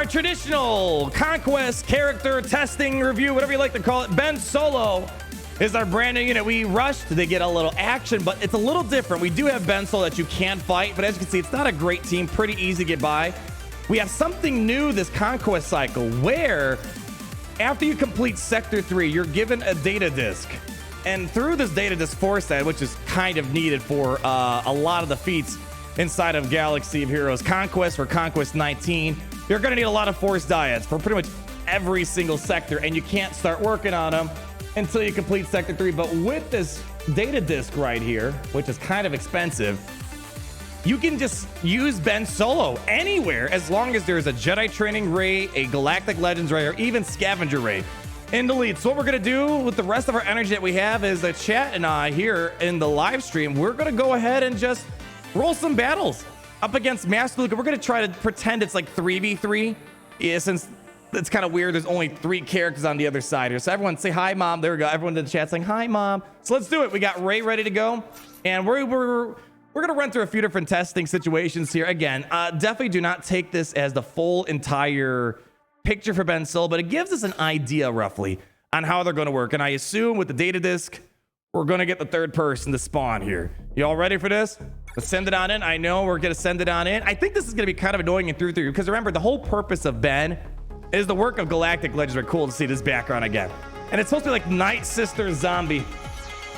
our traditional Conquest character testing review, whatever you like to call it. Ben Solo is our brand new unit. We rushed to get a little action, but it's a little different. We do have Ben Solo that you can fight, but as you can see, it's not a great team. Pretty easy to get by. We have something new this Conquest cycle where after you complete Sector 3, you're given a data disc. And through this data disc force set, which is kind of needed for a lot of the feats inside of Galaxy of Heroes Conquest or Conquest 19, you're going to need a lot of force diodes for pretty much every single sector, and you can't start working on them until you complete Sector 3. But with this data disc right here, which is kind of expensive, you can just use Ben Solo anywhere as long as there's a Jedi Training Ray, a Galactic Legends Ray, or even Scavenger Ray in the lead. So what we're going to do with the rest of our energy that we have is the chat and I here in the live stream, we're going to go ahead and just roll some battles up against Master Luke. We're going to try to pretend it's like 3v3. Yeah, since it's kind of weird. There's only 3 characters on the other side here. So everyone say hi, Mom. There we go. Everyone in the chat saying hi, Mom. So let's do it. We got Ray ready to go. And we're going to run through a few different testing situations here. Again, definitely do not take this as the full entire picture for Ben Solo, but it gives us an idea roughly on how they're going to work. And I assume with the data disc, we're going to get the third person to spawn here. You all ready for this? Let's send it on in. I know we're going to send it on in. I think this is going to be kind of annoying and through because remember, the whole purpose of Ben is the work of Galactic Legends. Are cool to see this background again. And it's supposed to be like Night Sister Zombie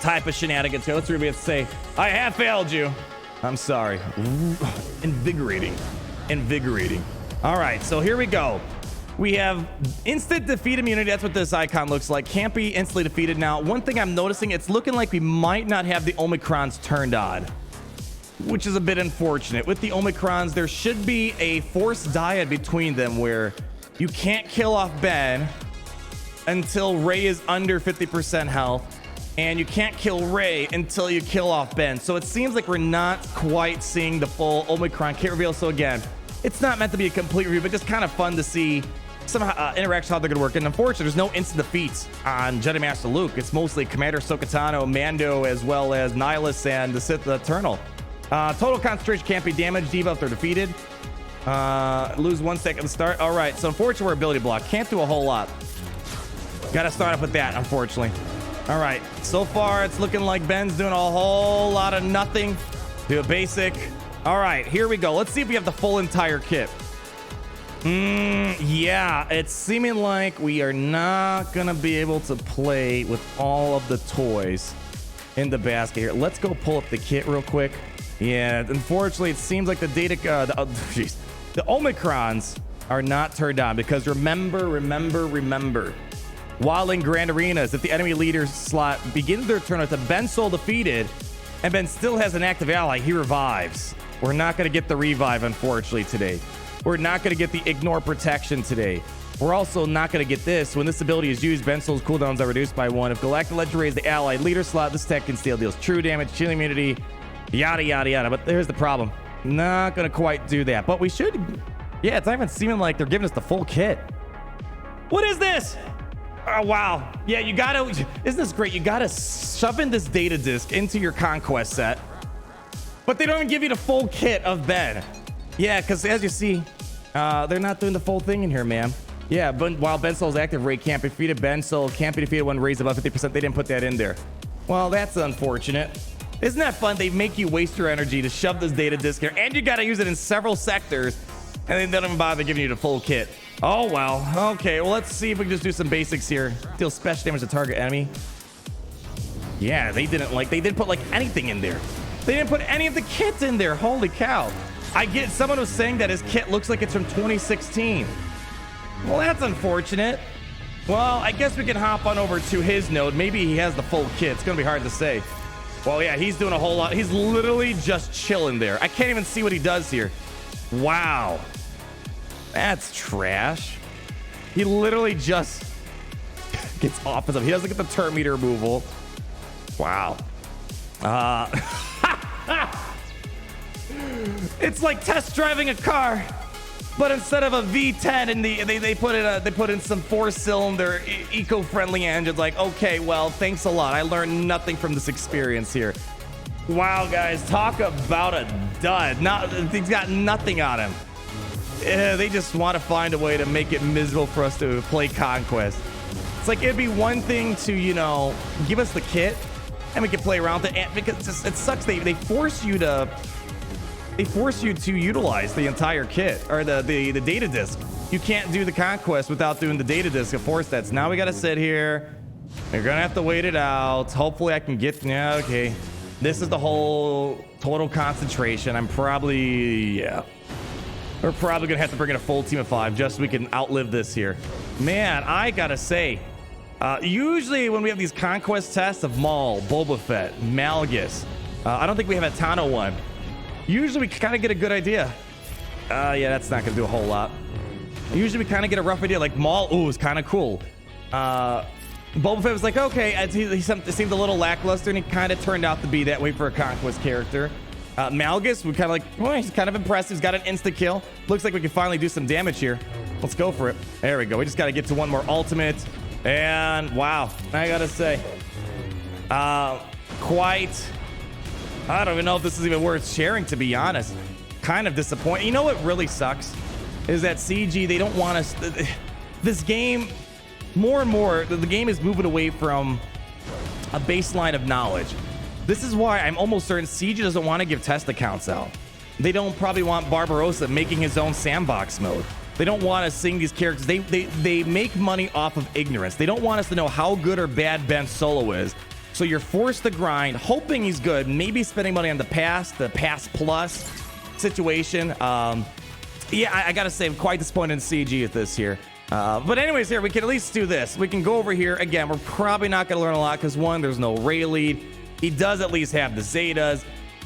type of shenanigans here. Let's really say, I have failed you. I'm sorry. Invigorating. All right, so here we go. We have instant defeat immunity. That's what this icon looks like. Can't be instantly defeated. Now, one thing I'm noticing, it's looking like we might not have the Omicrons turned on, which is a bit unfortunate. With the Omicrons, there should be a force dyad between them where you can't kill off Ben until Ray is under 50% health, and you can't kill Ray until you kill off Ben. So it seems like we're not quite seeing the full Omicron kit reveal. So again, it's not meant to be a complete review, but just kind of fun to see some interactions, how they're going to work. And unfortunately, there's no instant defeats on Jedi Master Luke. It's mostly Commander Sokatano, Mando, as well as Nihilus and the Sith Eternal. Total concentration can't be damaged. Debuff, they're defeated. Lose 1 second to start. All right, so unfortunately, we're ability block. Can't do a whole lot. Got to start off with that, unfortunately. All right, so far, it's looking like Ben's doing a whole lot of nothing. Do a basic. All right, here we go. Let's see if we have the full entire kit. Yeah, it's seeming like we are not going to be able to play with all of the toys in the basket here. Let's go pull up the kit real quick. Yeah, unfortunately, it seems like the data, the Omicrons are not turned on because remember, while in Grand Arenas, if the enemy leader slot begins their turn with a Ben Solo defeated and Ben still has an active ally, he revives. We're not going to get the revive, unfortunately, today. We're not going to get the ignore protection today. We're also not going to get this. When this ability is used, Ben Solo's cooldowns are reduced by 1. If Galactic Legendary is the allied leader slot, this tech can steal deals true damage, shield immunity, yada, yada, yada. But here's the problem. Not going to quite do that. But we should... Yeah, it's not even seeming like they're giving us the full kit. What is this? Oh, wow. Yeah, you got to... Isn't this great? You got to shove in this data disc into your Conquest set. But they don't even give you the full kit of Ben. Yeah, because as you see, they're not doing the full thing in here, man. Yeah, but while Ben Solo's active, Ray can't be defeated. Ben Solo can't be defeated when Ray's above 50%. They didn't put that in there. Well, that's unfortunate. Isn't that fun? They make you waste your energy to shove this data disc here, and you got to use it in several sectors, and they don't even bother giving you the full kit. Oh, well. Okay, well, let's see if we can just do some basics here. Deal special damage to target enemy. Yeah, they didn't put like anything in there. They didn't put any of the kits in there. Holy cow. I get someone was saying that his kit looks like it's from 2016. Well, that's unfortunate. Well, I guess we can hop on over to his node. Maybe he has the full kit. It's going to be hard to say. Well, yeah, he's doing a whole lot. He's literally just chilling there. I can't even see what he does here. Wow. That's trash. He literally just gets off of him. He doesn't get the turn meter removal. Wow. It's like test driving a car, but instead of a V10 and they put in some 4-cylinder eco-friendly engines. Like, okay, well, thanks a lot. I learned nothing from this experience here. Wow, guys, talk about a dud. He's got nothing on him. they just want to find a way to make it miserable for us to play Conquest. It's like it'd be one thing to, you know, give us the kit and we can play around with it, because it sucks. They force you to utilize the entire kit or the data disk. You can't do the Conquest without doing the data disk of force stats. Now we got to sit here. You're gonna have to wait it out. Hopefully I can get, yeah, okay. This is the whole total concentration. We're probably gonna have to bring in a full team of 5 just so we can outlive this here. Man, I gotta say, usually when we have these Conquest tests of Maul, Boba Fett, Malgus, I don't think we have a Tano one. Usually we kind of get a good idea. Yeah, that's not gonna do a whole lot. Usually we kind of get a rough idea. Like Maul, ooh, it's kind of cool. Boba Fett was like, okay, he seemed a little lackluster, and he kind of turned out to be that way for a Conquest character. Malgus, we kind of like, oh, he's kind of impressive. He's got an insta kill. Looks like we can finally do some damage here. Let's go for it. There we go. We just got to get to one more ultimate. And wow, I gotta say, quite, I don't even know if this is even worth sharing, to be honest. Kind of disappointing. You know what really sucks is that CG, they don't want us. This game, more and more, the game is moving away from a baseline of knowledge. This is why I'm almost certain CG doesn't want to give test accounts out. They don't probably want Barbarossa making his own sandbox mode. They don't want us seeing these characters. They make money off of ignorance. They don't want us to know how good or bad Ben Solo is. So you're forced to grind, hoping he's good, maybe spending money on the pass plus situation. Yeah, I gotta say, I'm quite disappointed in CG at this here. But anyways, here, we can at least do this. We can go over here. Again, we're probably not gonna learn a lot because, one, there's no Ray lead. He does at least have the Zetas.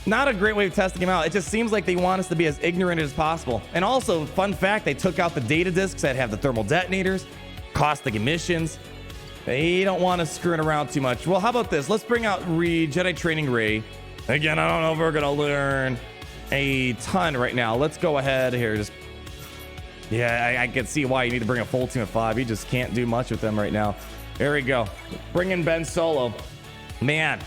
Not a great way of testing him out. It just seems like they want us to be as ignorant as possible. And also, fun fact, they took out the data discs that have the thermal detonators, caustic emissions. They don't want us screwing around too much. Well, how about this? Let's bring out Jedi Training Ray. Again, I don't know if we're gonna learn a ton right now. Let's go ahead here. Just, yeah, I can see why you need to bring a full team of 5. You just can't do much with them right now. There we go. Bring in Ben Solo. Man.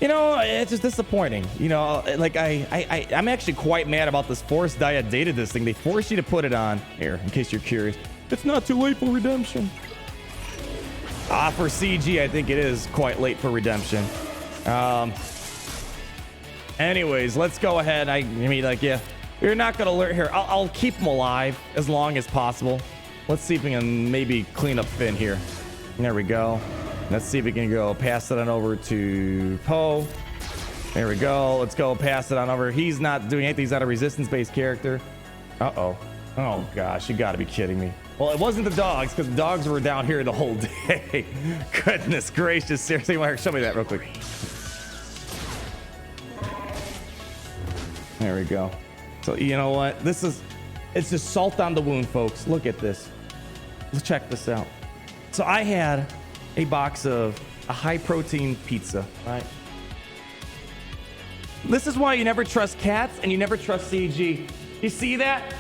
You know, it's just disappointing. You know, like I'm actually quite mad about this forced diet data disc thing. They force you to put it on here, in case you're curious. It's not too late for redemption. For CG, I think it is quite late for redemption. Anyways, let's go ahead. I mean, like, yeah, you're not gonna learn here. I'll keep him alive as long as possible. Let's see if we can maybe clean up Finn here. There we go. Let's see if we can go pass it on over to Poe. There we go. Let's go pass it on over. He's not doing anything. He's not a resistance-based character. Uh-oh. Oh, gosh. You got to be kidding me. Well, it wasn't the dogs, because the dogs were down here the whole day. Goodness gracious. Seriously, show me that real quick. There we go. So, you know what? It's just salt on the wound, folks. Look at this. Let's check this out. So I had a box of a high-protein pizza, right? This is why you never trust cats and you never trust CG. You see that?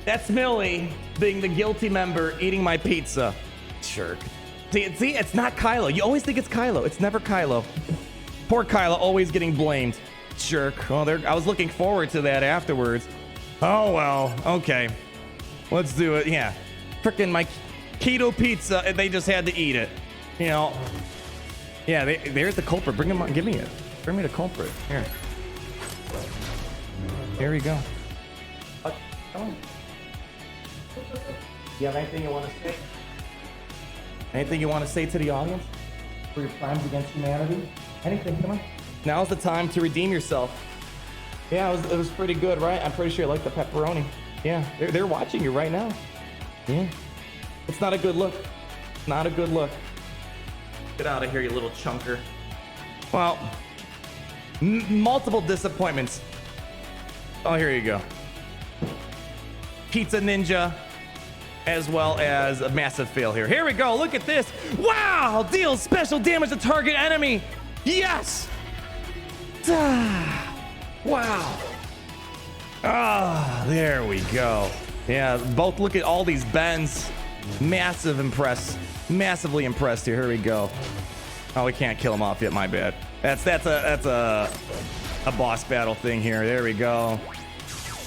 That's Millie being the guilty member eating my pizza. Jerk. See, it's not Kylo. You always think it's Kylo. It's never Kylo. Poor Kylo, always getting blamed. Jerk. Well, I was looking forward to that afterwards. Oh, well, okay. Let's do it. Yeah. Frickin' my keto pizza, and they just had to eat it. You know, yeah, there's the culprit. Bring him on. Give me it. Bring me the culprit. Here. Here we go. Come on. You have anything you want to say? Anything you want to say to the audience for your crimes against humanity? Anything? Come on. Now's the time to redeem yourself. Yeah, it was pretty good, right? I'm pretty sure you like the pepperoni. Yeah, they're watching you right now. Yeah. It's not a good look. Not a good look. Get out of here, you little chunker. Well, multiple disappointments. Oh, here you go. Pizza Ninja, as well as a massive fail here. Here we go. Look at this. Wow! Deals special damage to target enemy. Yes! Wow. Ah, there we go. Yeah, both look at all these bends. Massively impressed here. Here we go. Oh, we can't kill him off yet. My bad. That's a boss battle thing here. There we go.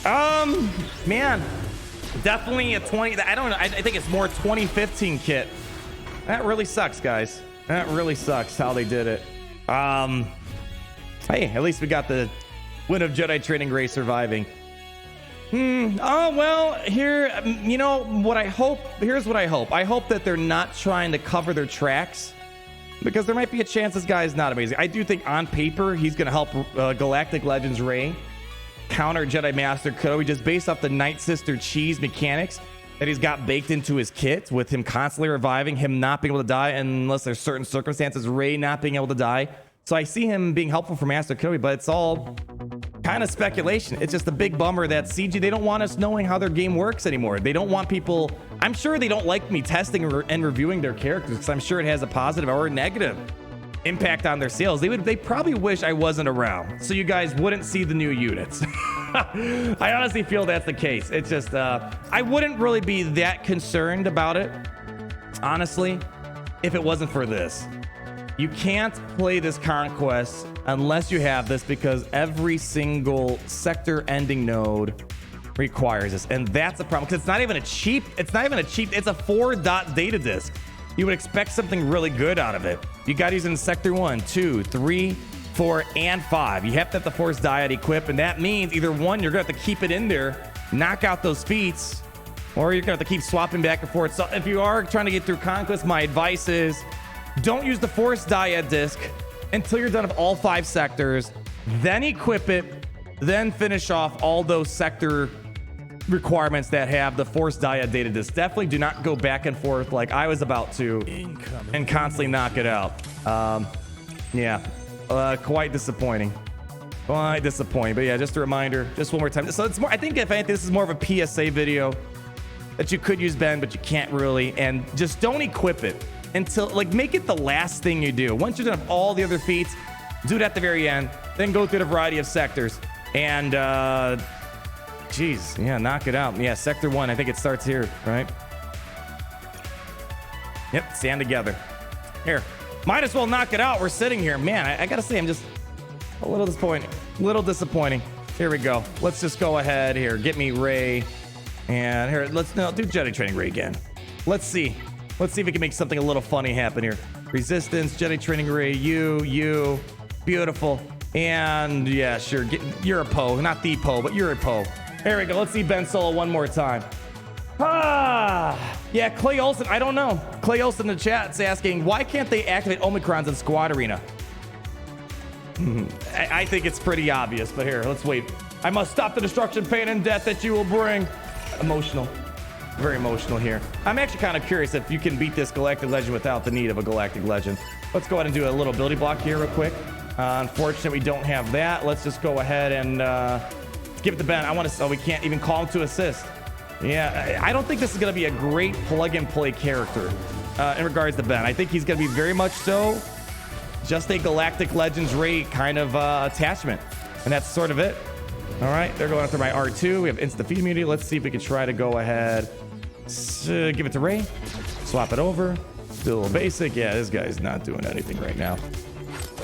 Man, definitely a 20. I don't know. I think it's more 2015 kit. That really sucks, guys. That really sucks how they did it. Hey, at least we got the win of Jedi Training Ray surviving. Oh, well, here, you know what I hope? Here's what I hope. I hope that they're not trying to cover their tracks, because there might be a chance this guy is not amazing. I do think on paper, he's going to help Galactic Legends Ray counter Jedi Master Kenobi just based off the Night Sister cheese mechanics that he's got baked into his kit, with him constantly reviving, him not being able to die unless there's certain circumstances, Ray not being able to die. So I see him being helpful for Master Kenobi, but it's all kind of speculation. It's just a big bummer that CG, they don't want us knowing how their game works anymore. They don't want people, I'm sure they don't like me testing and reviewing their characters, because I'm sure it has a positive or a negative impact on their sales. They probably wish I wasn't around, so you guys wouldn't see the new units. I honestly feel that's the case. It's just, I wouldn't really be that concerned about it, honestly, if it wasn't for this. You can't play this Conquest unless you have this, because every single sector ending node requires this, and that's a problem, because it's not even a cheap, it's a 4 dot data disk. You would expect something really good out of it. You got to use it in sector 1, 2, 3, 4, and 5. You have to have the Force Dyad equipped, and that means either one, you're gonna have to keep it in there, knock out those feats, or you're gonna have to keep swapping back and forth. So if you are trying to get through Conquest, my advice is don't use the Force Dyad disc until you're done with all 5 sectors, then equip it, then finish off all those sector requirements that have the Force Dyad data disc. Definitely do not go back and forth like I was about to and constantly knock it out. Yeah, quite disappointing. Quite disappointing. But yeah, just a reminder, just one more time. So it's more, I think if anything, this is more of a PSA video that you could use, Ben, but you can't really. And just don't equip it until, like, make it the last thing you do. Once you're done with all the other feats, do it at the very end, then go through the variety of sectors. And, geez, yeah, knock it out. Yeah, sector 1, I think it starts here, right? Yep, stand together. Here, might as well knock it out. We're sitting here. Man, I gotta say, I'm just a little disappointed. Little disappointing. Here we go. Let's just go ahead here. Get me Ray. And here, let's do Jedi Training Ray again. Let's see. Let's see if we can make something a little funny happen here. Resistance, Jedi Training Ray, you. Beautiful. And yeah, sure. You're a Poe. Not the Poe, but you're a Poe. There we go. Let's see Ben Solo one more time. Yeah, Clay Olson. I don't know. Clay Olson in the chat's asking, why can't they activate Omicrons in Squad Arena? I think it's pretty obvious, but here, let's wait. I must stop the destruction, pain, and death that you will bring. Emotional. Very emotional here. I'm actually kind of curious if you can beat this Galactic Legend without the need of a Galactic Legend. Let's go ahead and do a little ability block here real quick. Unfortunately, we don't have that. Let's just go ahead and give it to Ben. I want to. Oh, we can't even call him to assist. Yeah, I don't think this is going to be a great plug-and-play character in regards to Ben. I think he's going to be very much so just a Galactic Legends Ray kind of attachment. And that's sort of it. All right, they're going after my R2. We have instant feed immunity. Let's see if we can try to go ahead. Give it to Ray. Swap it over. Still basic. Yeah, this guy's not doing anything right now.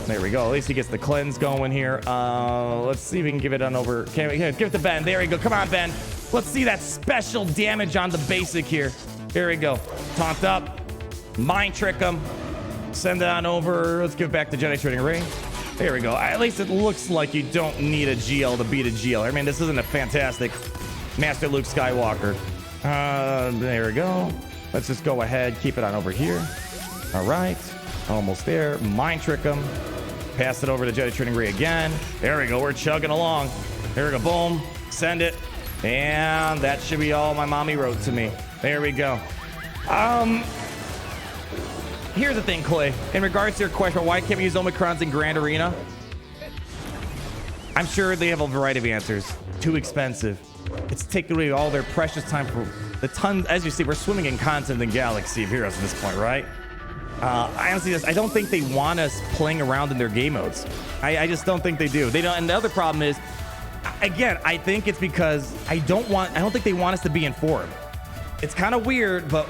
There we go. At least he gets the cleanse going here. Let's see if we can give it on over. Can we give it to Ben? There we go. Come on, Ben. Let's see that special damage on the basic here. Here we go. Taunt up. Mind trick him. Send it on over. Let's give it back to Jedi Training Ray. There we go. At least it looks like you don't need a GL to beat a GL. I mean, this isn't a fantastic Master Luke Skywalker. There we go. Let's just go ahead. Keep it on over here. All right. Almost there. Mind trick him. Pass it over to Jedi Training Ray again. There we go. We're chugging along. There we go. Boom. Send it. And that should be all my mommy wrote to me. There we go. Here's the thing, Clay. In regards to your question, why can't we use Omicrons in Grand Arena? I'm sure they have a variety of answers. Too expensive. It's taking away all their precious time for the tons. As you see, we're swimming in content and galaxy of heroes at this point, right? I honestly I don't think they want us playing around in their game modes. I just don't think they do. They don't. And the other problem is, again, I think it's because I don't think they want us to be informed. It's kind of weird, but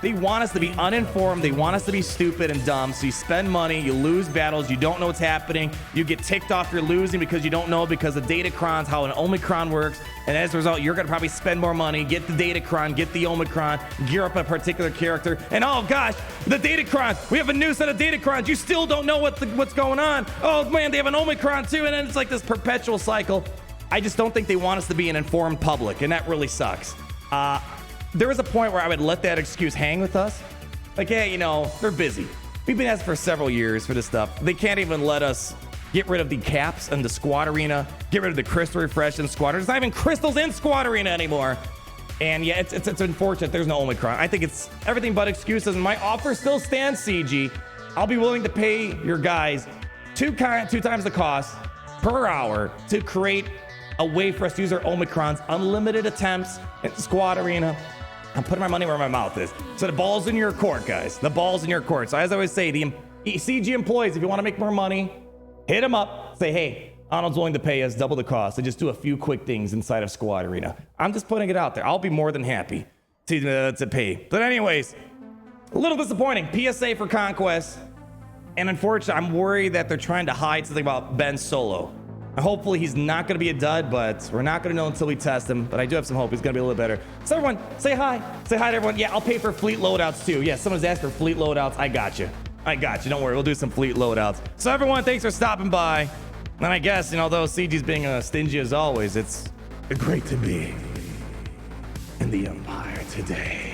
They want us to be uninformed. They want us to be stupid and dumb. So you spend money, you lose battles, you don't know what's happening. You get ticked off you're losing because you don't know because of Datacrons, how an Omicron works. And as a result, you're going to probably spend more money, get the Datacron, get the Omicron, gear up a particular character. And oh gosh, the Datacrons, we have a new set of Datacrons. You still don't know what's going on. Oh man, they have an Omicron too. And then it's like this perpetual cycle. I just don't think they want us to be an informed public. And that really sucks. There was a point where I would let that excuse hang with us. Like, hey, you know, they're busy. We've been asking for several years for this stuff. They can't even let us get rid of the caps in the squad arena, get rid of the crystal refresh in squad. There's not even crystals in squad arena anymore. And yeah, it's unfortunate there's no Omicron. I think it's everything but excuses, and my offer still stands, CG. I'll be willing to pay your guys two times the cost per hour to create a way for us to use our Omicrons, unlimited attempts in squad arena. I'm putting my money where my mouth is. So the ball's in your court, guys. The ball's in your court. So as I always say, the CG employees, if you want to make more money, hit them up. Say, hey, Arnold's willing to pay us double the cost to just do a few quick things inside of Squad Arena. I'm just putting it out there. I'll be more than happy to pay. But anyways, a little disappointing. PSA for Conquest. And unfortunately, I'm worried that they're trying to hide something about Ben Solo. Hopefully he's not going to be a dud, but we're not going to know until we test him. But I do have some hope he's going to be a little better. So everyone, say hi. Say hi to everyone. Yeah, I'll pay for fleet loadouts too. Yeah, someone's asked for fleet loadouts. I got you. I got you. Don't worry. We'll do some fleet loadouts. So everyone, thanks for stopping by. And I guess, you know, though CG's being stingy as always, it's great to be in the Empire today.